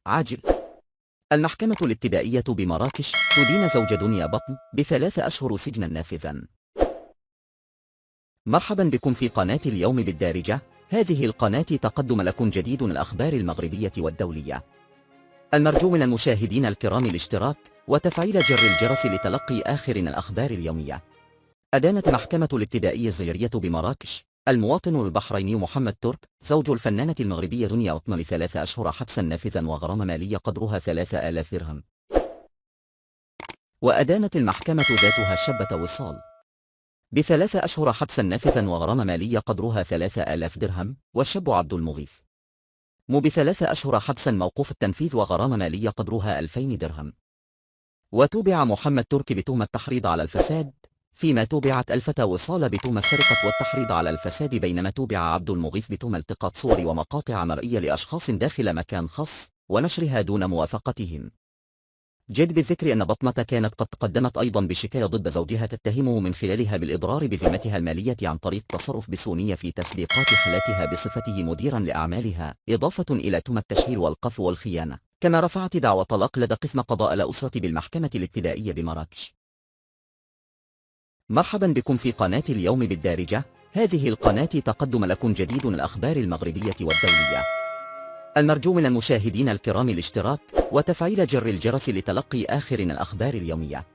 عاجل. المحكمة الابتدائية بمراكش تدين زوج دنيا بطن ب3 أشهر سجنا نافذا. مرحبا بكم في قناة اليوم بالدارجة. هذه القناة تقدم لكم جديد الأخبار المغربية والدولية. المرجو من المشاهدين الكرام الاشتراك وتفعيل جر الجرس لتلقي آخر الأخبار اليومية. أدانت محكمة الابتدائية الزجرية بمراكش المواطن البحريني محمد ترك زوج الفنانة المغربية دنيا بطن ل3 أشهر حبسا نافذا وغرامة مالية قدرها 3000 درهم. وأدانت المحكمة ذاتها الشابة وصال ب3 أشهر حبسا نافذا وغرامة مالية قدرها 3000 درهم، والشاب عبد المغيث ب3 أشهر حبسا موقوف التنفيذ وغرامة مالية قدرها 2000 درهم. وتوبع محمد ترك بتهمة التحريض على الفساد، فيما توبعت الفتى وصال بتهمة السرقة والتحريض على الفساد، بينما توبع عبد المغيث بتهمة التقاط صور ومقاطع مرئية لأشخاص داخل مكان خاص ونشرها دون موافقتهم. جد بالذكر أن بطمة كانت قد تقدمت أيضا بشكاية ضد زوجها تتهمه من خلالها بالإضرار بذمتها المالية عن طريق تصرف بسونية في تسبيقات حالاتها بصفته مديرا لأعمالها، إضافة إلى تهم التشهير والقذف والخيانة. كما رفعت دعوى طلاق لدى قسم قضاء الأسرة بالمحكمة الابتدائية بمراكش. مرحبا بكم في قناة اليوم بالدارجة. هذه القناة تقدم لكم جديد الأخبار المغربية والدولية. المرجو من المشاهدين الكرام الاشتراك وتفعيل جر الجرس لتلقي آخر الأخبار اليومية.